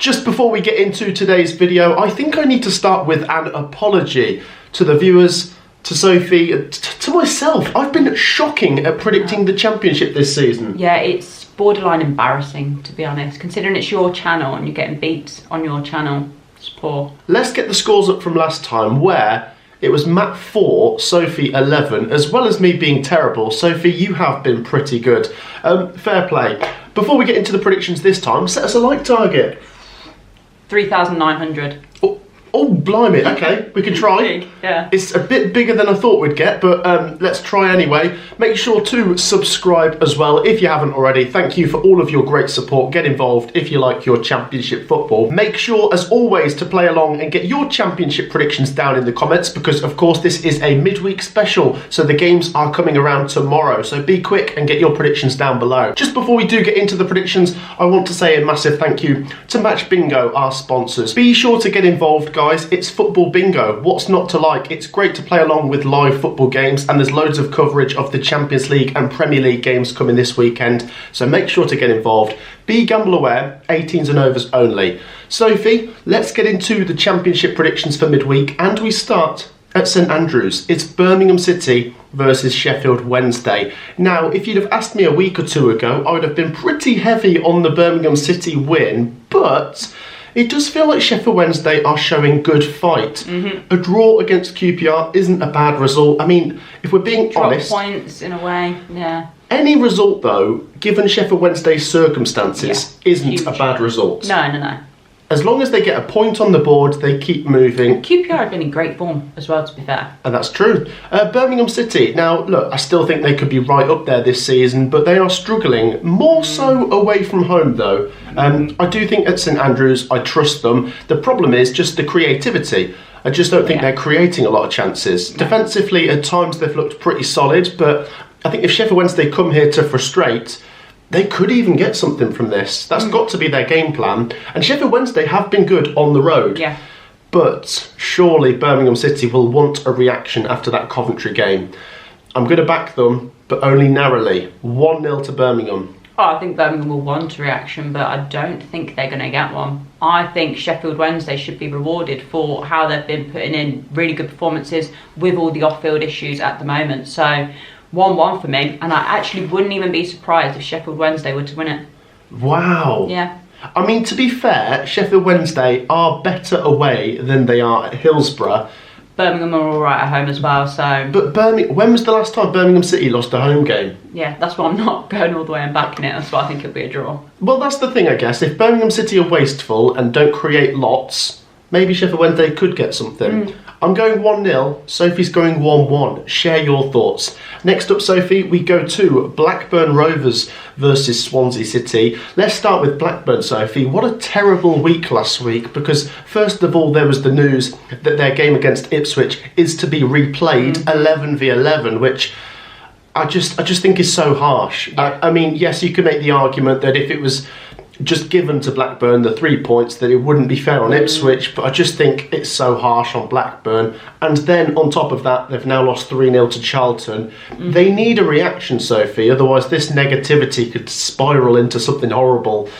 Just before we get into today's video, I think I need to start with an apology to the viewers, to Sophie, to myself. I've been shocking at predicting the Championship this season. Yeah, it's borderline embarrassing, to be honest. Considering it's your channel and you're getting beats on your channel, it's poor. Let's get the scores up from last time, where it was Matt 4, Sophie 11, as well as me being terrible. Sophie, you have been pretty good. Fair play. Before we get into the predictions this time, set us a like target. 3,900. Oh, blimey, okay, we can try. Big, yeah. It's a bit bigger than I thought we'd get, but let's try anyway. Make sure to subscribe as well if you haven't already. Thank you for all of your great support. Get involved if you like your Championship football. Make sure, as always, to play along and get your Championship predictions down in the comments because, of course, this is a midweek special, so the games are coming around tomorrow. So be quick and get your predictions down below. Just before we do get into the predictions, I want to say a massive thank you to Match Bingo, our sponsors. Be sure to get involved, guys. It's football bingo. What's not to like? It's great to play along with live football games, and there's loads of coverage of the Champions League and Premier League games coming this weekend, so make sure to get involved. Be gamble aware, 18s and overs only. Sophie, let's get into the Championship predictions for midweek, and we start at St Andrews. It's Birmingham City versus Sheffield Wednesday. Now, if you'd have asked me a week or two ago, I would have been pretty heavy on the Birmingham City win, but it does feel like Sheffield Wednesday are showing good fight. A draw against QPR isn't a bad result. I mean, if we're being honest, points in a way, yeah. Any result, though, given Sheffield Wednesday's circumstances, isn't a bad result. No. As long as they get a point on the board, they keep moving. QPR have been in great form as well, to be fair. And that's true. Birmingham City. Now, look, I still think they could be right up there this season, but they are struggling. More so away from home, though. I do think at St Andrews, I trust them. The problem is just the creativity. I just don't think they're creating a lot of chances. Defensively, at times, they've looked pretty solid, but I think if Sheffield Wednesday come here to frustrate, they could even get something from this. That's got to be their game plan. And Sheffield Wednesday have been good on the road. Yeah. But surely Birmingham City will want a reaction after that Coventry game. I'm going to back them, but only narrowly. 1-0 to Birmingham. Oh, I think Birmingham will want a reaction, but I don't think they're going to get one. I think Sheffield Wednesday should be rewarded for how they've been putting in really good performances with all the off-field issues at the moment. So 1-1 for me, and I actually wouldn't even be surprised if Sheffield Wednesday were to win it. Wow. Yeah. I mean, to be fair, Sheffield Wednesday are better away than they are at Hillsborough. Birmingham are all right at home as well, so... But when was the last time Birmingham City lost a home game? Yeah, that's why I'm not going all the way and backing it. That's why I think it'll be a draw. Well, that's the thing, I guess. If Birmingham City are wasteful and don't create lots, maybe Sheffield Wednesday could get something. I'm going 1-0, Sophie's going 1-1. Share your thoughts. Next up, Sophie, we go to Blackburn Rovers versus Swansea City. Let's start with Blackburn, Sophie. What a terrible week last week, because first of all, there was the news that their game against Ipswich is to be replayed 11v11, which I just think is so harsh. Yeah. I mean, yes, you could make the argument that if it was just given to Blackburn the 3 points, that it wouldn't be fair on Ipswich, but I just think it's so harsh on Blackburn. And then on top of that, they've now lost 3-0 to Charlton. They need a reaction, Sophie, otherwise this negativity could spiral into something horrible.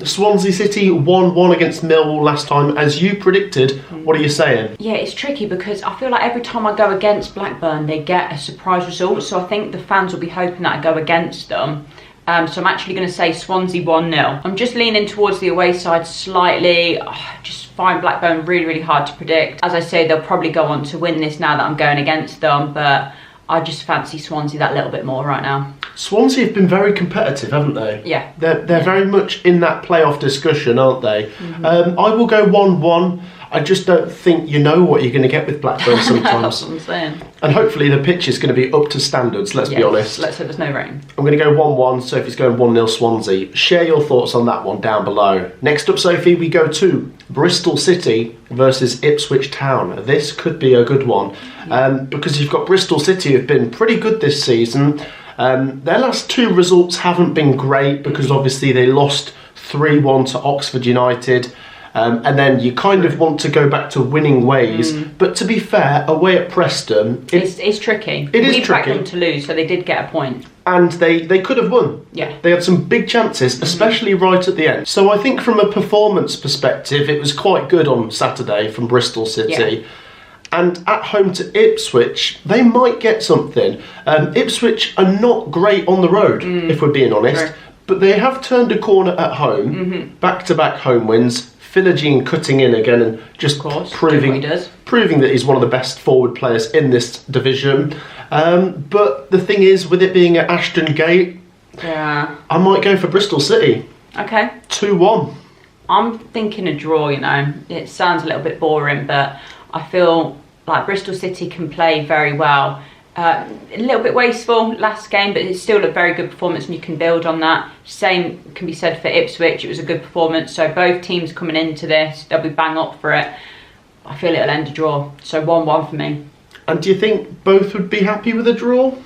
Swansea City 1-1 against Millwall last time, as you predicted. What are you saying? Yeah, it's tricky because I feel like every time I go against Blackburn, they get a surprise result, so I think the fans will be hoping that I go against them. So I'm actually going to say Swansea 1-0. I'm just leaning towards the away side slightly. I just find Blackburn really, really hard to predict. As I say, they'll probably go on to win this now that I'm going against them, but I just fancy Swansea that little bit more right now. Swansea have been very competitive, haven't they? Yeah. They're very much in that playoff discussion, aren't they? I will go 1-1. I just don't think you know what you're going to get with Blackburn sometimes. That's what I'm saying. And hopefully the pitch is going to be up to standards, let's be honest. Let's hope there's no rain. I'm going to go 1-1, Sophie's going 1-0 Swansea. Share your thoughts on that one down below. Next up, Sophie, we go to Bristol City versus Ipswich Town. This could be a good one, because you've got Bristol City who've been pretty good this season. Their last two results haven't been great because obviously they lost 3-1 to Oxford United. And then you kind of want to go back to winning ways. But to be fair, away at Preston... It's tricky. We backed them to lose, so they did get a point. And they could have won. Yeah. They had some big chances, especially right at the end. So I think from a performance perspective, it was quite good on Saturday from Bristol City. Yeah. And at home to Ipswich, they might get something. Ipswich are not great on the road, if we're being honest. Sure. But they have turned a corner at home, back-to-back home wins. Philogene cutting in again and just proving that he's one of the best forward players in this division. But the thing is, with it being at Ashton Gate, I might go for Bristol City. Okay. 2-1. I'm thinking a draw, you know. It sounds a little bit boring, but I feel like Bristol City can play very well. A little bit wasteful last game, but it's still a very good performance and you can build on that. Same can be said for Ipswich. It was a good performance. So both teams coming into this, they'll be bang up for it. I feel it'll end a draw. So 1-1 for me. And do you think both would be happy with a draw?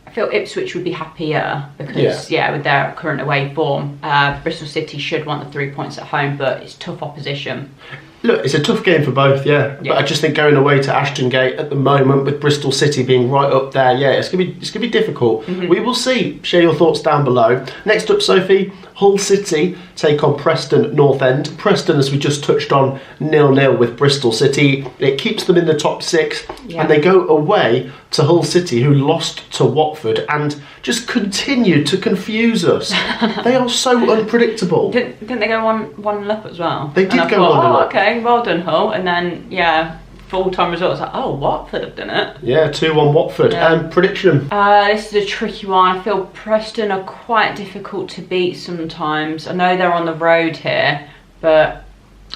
I feel Ipswich would be happier because, with their current away form, Bristol City should want the 3 points at home, but it's tough opposition. Look, it's a tough game for both, But I just think going away to Ashton Gate at the moment with Bristol City being right up there, it's gonna be difficult. We will see. Share your thoughts down below. Next up, Sophie, Hull City take on Preston North End. Preston, as we just touched on, 0-0 with Bristol City. It keeps them in the top 6, and they go away to Hull City, who lost to Watford and just continued to confuse us. They are so unpredictable. Didn't they go 1-1 up as well? They did go 1-1 up. Okay, well done, Hull. And then, full-time results, like, Watford have done it. Yeah, 2-1 Watford. Prediction? This is a tricky one. I feel Preston are quite difficult to beat sometimes. I know they're on the road here, but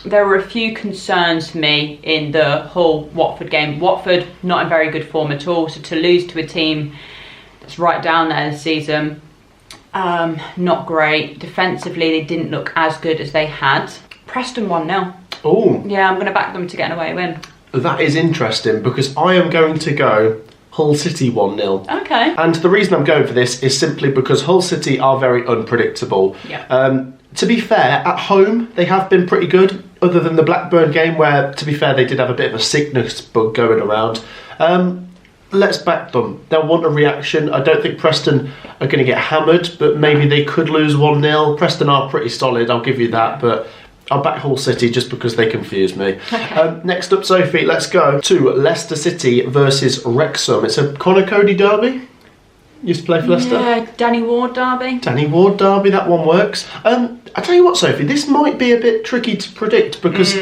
there were a few concerns for me in the Hull-Watford game. Watford, not in very good form at all, so to lose to a team that's right down there this season, not great. Defensively, they didn't look as good as they had. Preston 1-0. Oh. Yeah, I'm going to back them to get an away win. That is interesting because I am going to go Hull City 1-0. Okay. And the reason I'm going for this is simply because Hull City are very unpredictable. Yeah. To be fair, at home, they have been pretty good, other than the Blackburn game where, to be fair, they did have a bit of a sickness bug going around. Let's back them. They'll want a reaction. I don't think Preston are going to get hammered, but maybe they could lose 1-0. Preston are pretty solid, I'll give you that, but I'll back Hull City just because they confuse me. Okay. Next up, Sophie, let's go to Leicester City versus Wrexham. It's a Conor Cody derby. Used to play for Leicester. Yeah, Danny Ward derby. Danny Ward derby, that one works. I tell you what, Sophie, this might be a bit tricky to predict because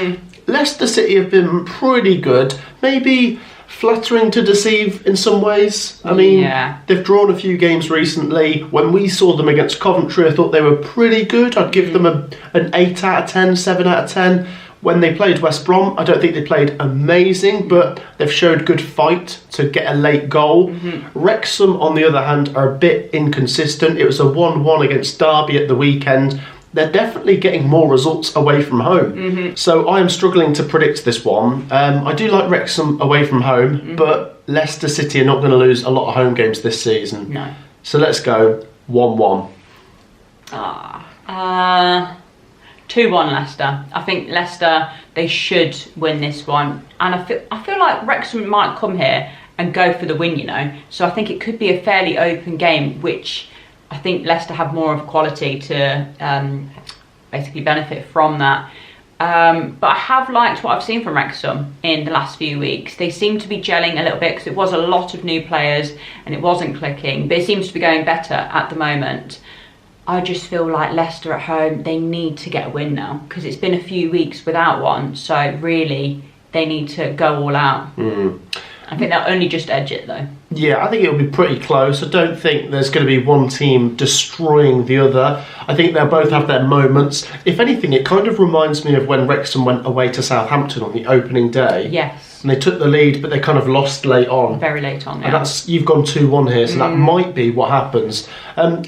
Leicester City have been pretty good. Maybe flattering to deceive in some ways. I mean, they've drawn a few games recently. When we saw them against Coventry, I thought they were pretty good. I'd give them an 8 out of 10, 7 out of 10. When they played West Brom, I don't think they played amazing, but they've showed good fight to get a late goal. Wrexham, on the other hand, are a bit inconsistent. It was a 1-1 against Derby at the weekend. They're definitely getting more results away from home. So I am struggling to predict this one. I do like Wrexham away from home, but Leicester City are not going to lose a lot of home games this season. No. So let's go 1-1. 2-1 Leicester. I think Leicester, they should win this one. And I feel like Wrexham might come here and go for the win, you know. So I think it could be a fairly open game, which I think Leicester have more of quality to basically benefit from that. But I have liked what I've seen from Wrexham in the last few weeks. They seem to be gelling a little bit because it was a lot of new players and it wasn't clicking, but it seems to be going better at the moment. I just feel like Leicester at home, they need to get a win now because it's been a few weeks without one. So really, they need to go all out. I think they'll only just edge it though. Yeah, I think it'll be pretty close. I don't think there's going to be one team destroying the other. I think they'll both have their moments. If anything, it kind of reminds me of when Wrexham went away to Southampton on the opening day. Yes. And they took the lead, but they kind of lost late on. Very late on, yeah. And that's, you've gone 2-1 here, so that might be what happens.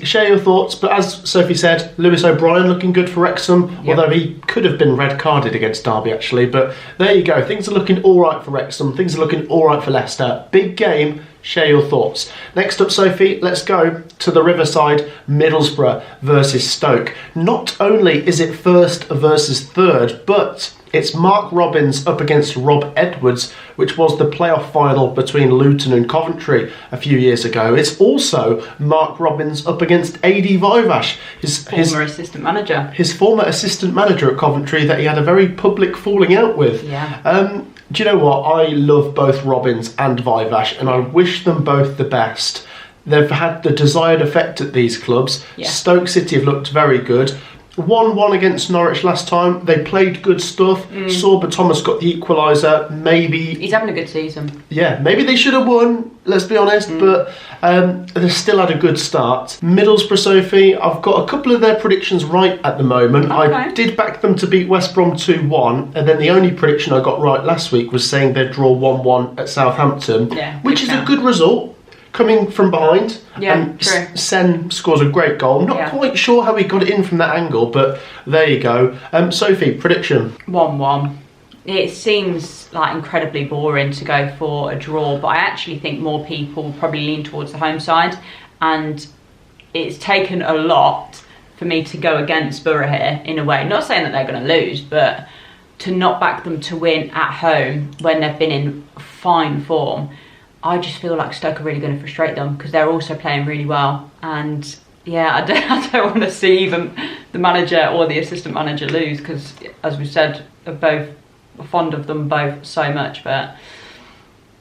Share your thoughts, but as Sophie said, Lewis O'Brien looking good for Wrexham, although he could have been red carded against Derby actually, but there you go. Things are looking all right for Wrexham, things are looking all right for Leicester. Big game, Share your thoughts. Next up, Sophie, let's go to the Riverside, Middlesbrough versus Stoke. Not only is it first versus third, but it's Mark Robins up against Rob Edwards, which was the playoff final between Luton and Coventry a few years ago. It's also Mark Robins up against AD Vivash, his assistant manager. His former assistant manager at Coventry that he had a very public falling out with. Yeah. Do you know what? I love both Robins and Vivash, and I wish them both the best. They've had the desired effect at these clubs. Yeah. Stoke City have looked very good. 1-1 against Norwich last time. They played good stuff. Sorba Thomas got the equaliser. Maybe he's having a good season. Yeah, maybe they should have won, let's be honest, but they still had a good start. Middlesbrough, Sophie, I've got a couple of their predictions right at the moment. Okay. I did back them to beat West Brom 2-1, and then the only prediction I got right last week was saying they'd draw 1-1 at Southampton, which is a good result. Coming from behind, and true. Sen scores a great goal. I'm not quite sure how he got it in from that angle, but there you go. Sophie, prediction? 1-1. It seems like incredibly boring to go for a draw, but I actually think more people will probably lean towards the home side, and it's taken a lot for me to go against Borough here in a way. Not saying that they're going to lose, but to not back them to win at home when they've been in fine form. I just feel like Stoke are really going to frustrate them because they're also playing really well. And yeah, I don't want to see even the manager or the assistant manager lose because, as we said, we're both fond of them both so much. But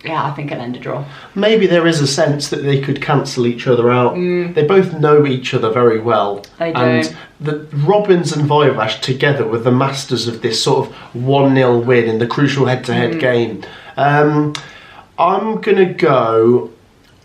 yeah, I think it'll end a draw. Maybe there is a sense that they could cancel each other out. They both know each other very well. They do. And the Robins and Vivash together were the masters of this sort of 1-0 win in the crucial head-to-head game. I'm going to go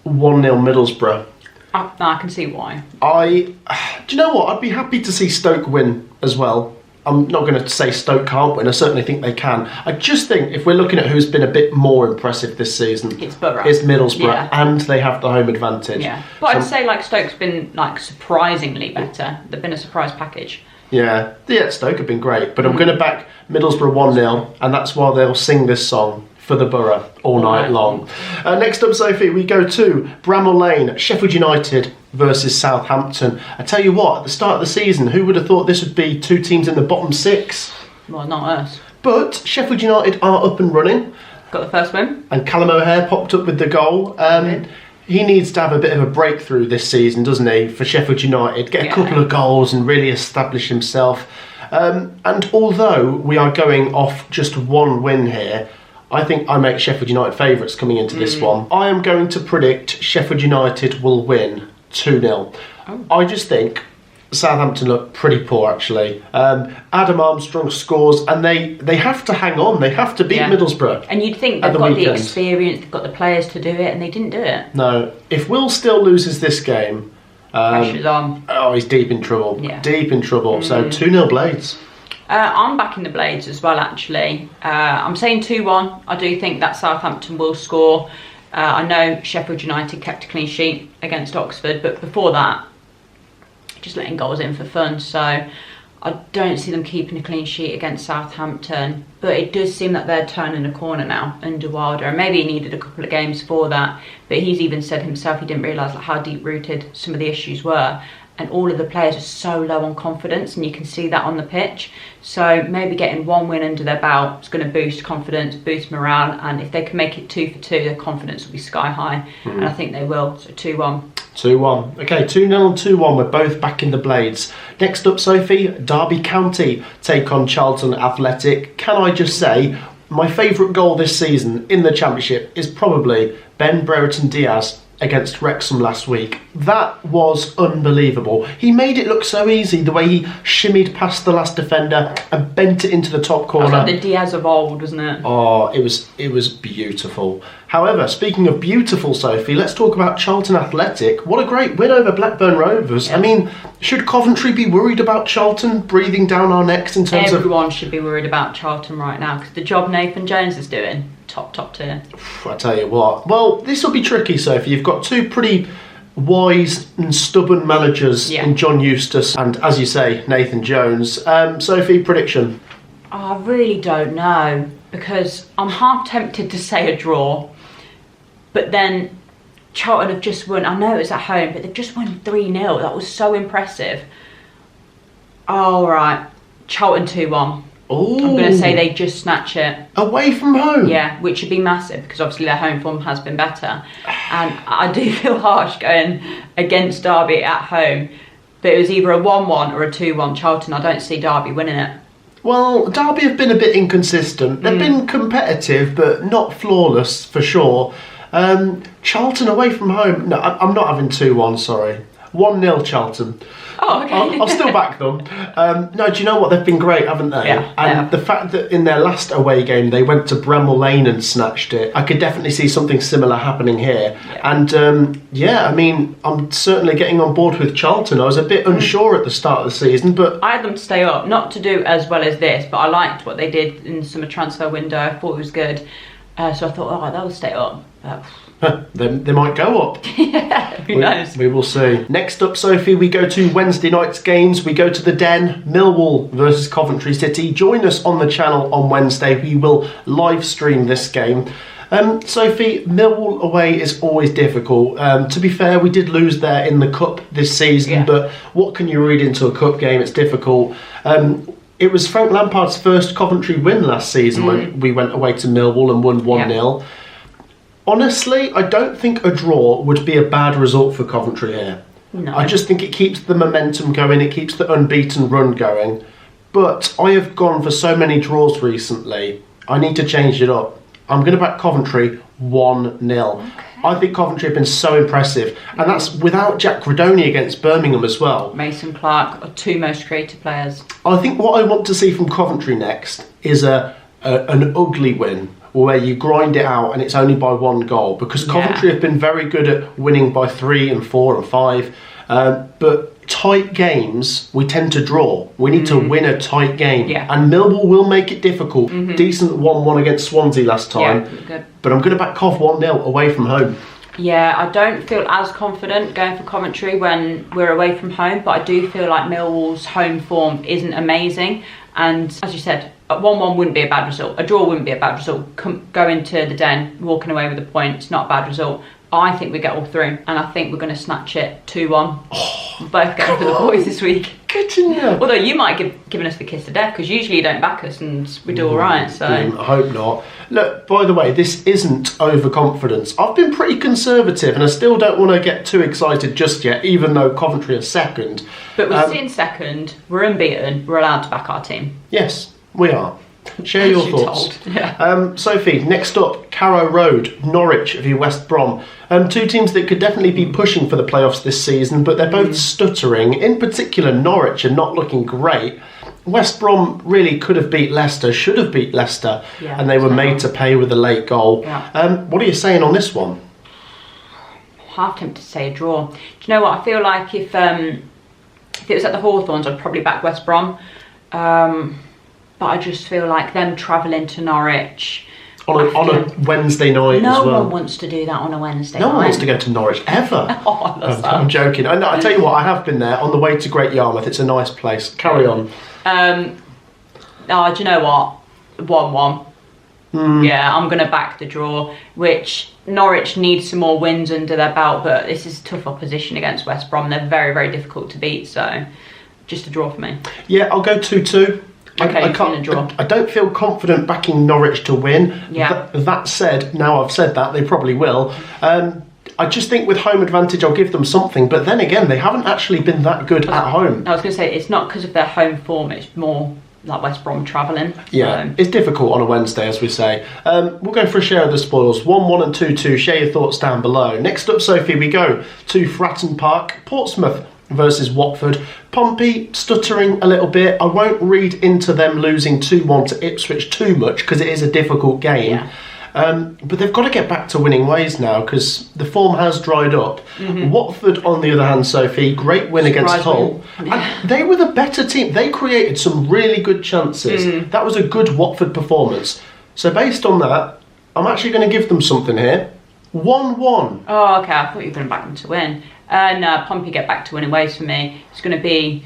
1-0 Middlesbrough. I can see why. Do you know what? I'd be happy to see Stoke win as well. I'm not going to say Stoke can't win. I certainly think they can. I just think if we're looking at who's been a bit more impressive this season, it's Borough. It's Middlesbrough, and they have the home advantage. Yeah, but I'd say like Stoke's been like surprisingly better. They've been a surprise package. Yeah, Stoke have been great, but I'm going to back Middlesbrough 1-0, and that's why they'll sing this song for the Borough all night long. Next up, Sophie, we go to Bramall Lane, Sheffield United versus Southampton. I tell you what, at the start of the season, who would have thought this would be two teams in the bottom six? Well, not us. But Sheffield United are up and running. Got the first win. And Callum O'Hare popped up with the goal. He needs to have a bit of a breakthrough this season, doesn't he, for Sheffield United? Get a couple of goals and really establish himself. And although we are going off just one win here, I think I make Sheffield United favourites coming into this one. I am going to predict Sheffield United will win 2-0. I just think Southampton look pretty poor, actually. Adam Armstrong scores, and they have to hang on. They have to beat Middlesbrough. And you'd think they've got the experience, they've got the players to do it, and they didn't do it. No. If Will Still loses this game... pressure's on. Oh, he's deep in trouble. Yeah. Deep in trouble. So 2-0 Blades. I'm backing the Blades as well, actually. I'm saying 2-1. I do think that Southampton will score. I know Sheffield United kept a clean sheet against Oxford, but before that, just letting goals in for fun. So I don't see them keeping a clean sheet against Southampton. But it does seem that they're turning a corner now under Wilder. And maybe he needed a couple of games for that. But he's even said himself he didn't realise how deep-rooted some of the issues were. And all of the players are so low on confidence, and you can see that on the pitch. So maybe getting one win under their belt is going to boost confidence, boost morale, and if they can make it 2 for 2, their confidence will be sky high, and I think they will. So 2-1. 2-1. Okay, 2-0 and 2-1. We're both back in the Blades. Next up, Sophie, Derby County take on Charlton Athletic. Can I just say, my favourite goal this season in the Championship is probably Ben Brereton Diaz against Wrexham last week. That was unbelievable. He made it look so easy, the way he shimmied past the last defender and bent it into the top corner. That was like the Diaz of old, wasn't it? Oh, it was beautiful. However, speaking of beautiful, Sophie, let's talk about Charlton Athletic. What a great win over Blackburn Rovers. Yeah. I mean, should Coventry be worried about Charlton breathing down our necks in terms Everyone should be worried about Charlton right now, because the job Nathan Jones is doing, top tier. I tell you what. Well, this will be tricky, Sophie. You've got two pretty wise and stubborn managers in John Eustace and, as you say, Nathan Jones. Sophie, prediction? I really don't know, because I'm half tempted to say a draw, but then Charlton have just won. I know it's at home, but they've just won 3-0. That was so impressive. All right, Charlton 2-1. Ooh. I'm going to say they just snatch it. Away from home? Yeah, which would be massive because obviously their home form has been better. And I do feel harsh going against Derby at home, but it was either a 1-1 or a 2-1 Charlton. I don't see Derby winning it. Well, Derby have been a bit inconsistent. They've been competitive, but not flawless for sure. Charlton away from home. No, I'm not having 2-1, sorry. 1-0 Charlton. Oh, okay. I'll still back them. No, do you know what? They've been great, haven't they? Yeah. And the fact that in their last away game they went to Bramall Lane and snatched it, I could definitely see something similar happening here. Yeah. And I mean, I'm certainly getting on board with Charlton. I was a bit unsure at the start of the season, but I had them to stay up, not to do as well as this, but I liked what they did in the summer transfer window. I thought it was good. So I thought, they'll stay up. they might go up. Yeah, who knows? We will see. Next up, Sophie, we go to Wednesday night's games. We go to the Den, Millwall versus Coventry City. Join us on the channel on Wednesday. We will live stream this game. Sophie, Millwall away is always difficult. To be fair, we did lose there in the Cup this season, but what can you read into a Cup game? It's difficult. It was Frank Lampard's first Coventry win last season when we went away to Millwall and won 1-0. Honestly, I don't think a draw would be a bad result for Coventry here. No. I just think it keeps the momentum going, it keeps the unbeaten run going. But I have gone for so many draws recently, I need to change it up. I'm going to back Coventry 1-0. Okay. I think Coventry have been so impressive, and that's without Jack Redoni against Birmingham as well. Mason Clark are two most creative players. I think what I want to see from Coventry next is an ugly win, where you grind it out and it's only by 1 goal, because Coventry have been very good at winning by 3 and 4 and 5, but tight games we tend to draw. We need to win a tight game, and Millwall will make it difficult. Decent 1-1 against Swansea last time, good. But I'm going to back Cov 1-0 away from home. Yeah, I don't feel as confident going for Coventry when we're away from home, but I do feel like Millwall's home form isn't amazing, and as you said, a 1-1 wouldn't be a bad result. A draw wouldn't be a bad result. Going to the Den, walking away with a point, it's not a bad result. I think we get all through, and I think we're going to snatch it 2-1. We're both going for the boys this week. Get in there. Although you might given us the kiss of death, because usually you don't back us and we do all right. So I hope not. Look, by the way, this isn't overconfidence. I've been pretty conservative, and I still don't want to get too excited just yet, even though Coventry are second. But we're sitting second, we're unbeaten, we're allowed to back our team. Yes, we are. Share your thoughts. Yeah. Sophie, next up, Carrow Road, Norwich v West Brom. Two teams that could definitely be pushing for the playoffs this season, but they're both stuttering. In particular, Norwich are not looking great. West Brom really could have beat Leicester, should have beat Leicester, and they were made to pay with a late goal. What are you saying on this one? Half tempted to say a draw. Do you know what? I feel like if it was at the Hawthorns, I'd probably back West Brom. But I just feel like them travelling to Norwich on a Wednesday night as well. No one wants to do that on a Wednesday night. No one wants to go to Norwich ever. I'm joking. I tell you what, I have been there on the way to Great Yarmouth. It's a nice place. Carry on. Do you know what? 1-1. Yeah, I'm going to back the draw, which Norwich needs some more wins under their belt, but this is tough opposition against West Brom. They're very, very difficult to beat, so just a draw for me. Yeah, I'll go 2-2. Okay, I don't feel confident backing Norwich to win. Yeah. That said, now I've said that, they probably will. I just think with home advantage, I'll give them something. But then again, they haven't actually been that good at home. I was going to say, it's not because of their home form, it's more like West Brom travelling. Yeah, it's difficult on a Wednesday, as we say. We'll go for a share of the spoils. 1-1 and 2-2. Share your thoughts down below. Next up, Sophie, we go to Fratton Park, Portsmouth versus Watford. Pompey stuttering a little bit. I won't read into them losing 2-1 to Ipswich too much because it is a difficult game. But they've got to get back to winning ways now because the form has dried up. Watford, on the other hand, Sophie, great win against Hull. And they were the better team. They created some really good chances. That was a good Watford performance. So based on that, I'm actually going to give them something here. 1-1. Oh, okay. I thought you were going to back them to win. No, Pompey get back to winning ways for me. It's going to be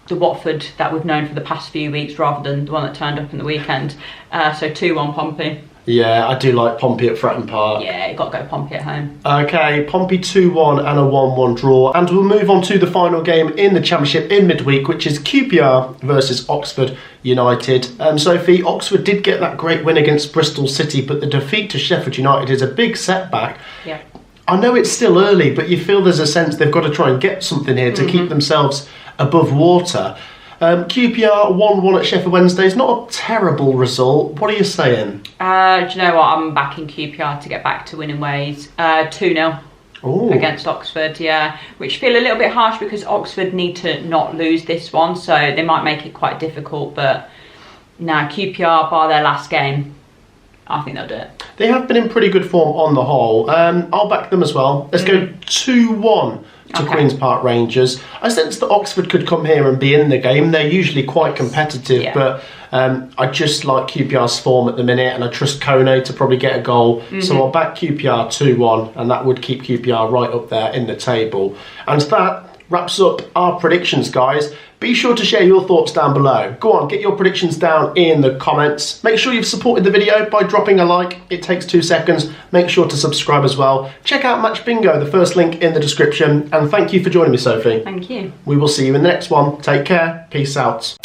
the Watford that we've known for the past few weeks rather than the one that turned up in the weekend. So 2-1 Pompey. Yeah, I do like Pompey at Fratton Park. Yeah, you got to go Pompey at home. Okay, Pompey 2-1 and a 1-1 draw. And we'll move on to the final game in the Championship in midweek, which is QPR versus Oxford United. Sophie, Oxford did get that great win against Bristol City, but the defeat to Sheffield United is a big setback. Yeah. I know it's still early, but you feel there's a sense they've got to try and get something here to keep themselves above water. QPR 1-1 at Sheffield Wednesday is not a terrible result. What are you saying? Do you know what? I'm backing QPR to get back to winning ways. 2-0 against Oxford, yeah. Which feel a little bit harsh because Oxford need to not lose this one, so they might make it quite difficult. But nah, QPR, bar their last game, I think they'll do it. They have been in pretty good form on the whole. I'll back them as well. Let's go 2-1 to Queen's Park Rangers. I sense that Oxford could come here and be in the game. They're usually quite competitive, but I just like QPR's form at the minute, and I trust Kone to probably get a goal. So I'll back QPR 2-1, and that would keep QPR right up there in the table. And that wraps up our predictions, guys. Be sure to share your thoughts down below. Go on, get your predictions down in the comments. Make sure you've supported the video by dropping a like. It takes 2 seconds. Make sure to subscribe as well. Check out Match Bingo, the first link in the description. And thank you for joining me, Sophie. Thank you. We will see you in the next one. Take care. Peace out.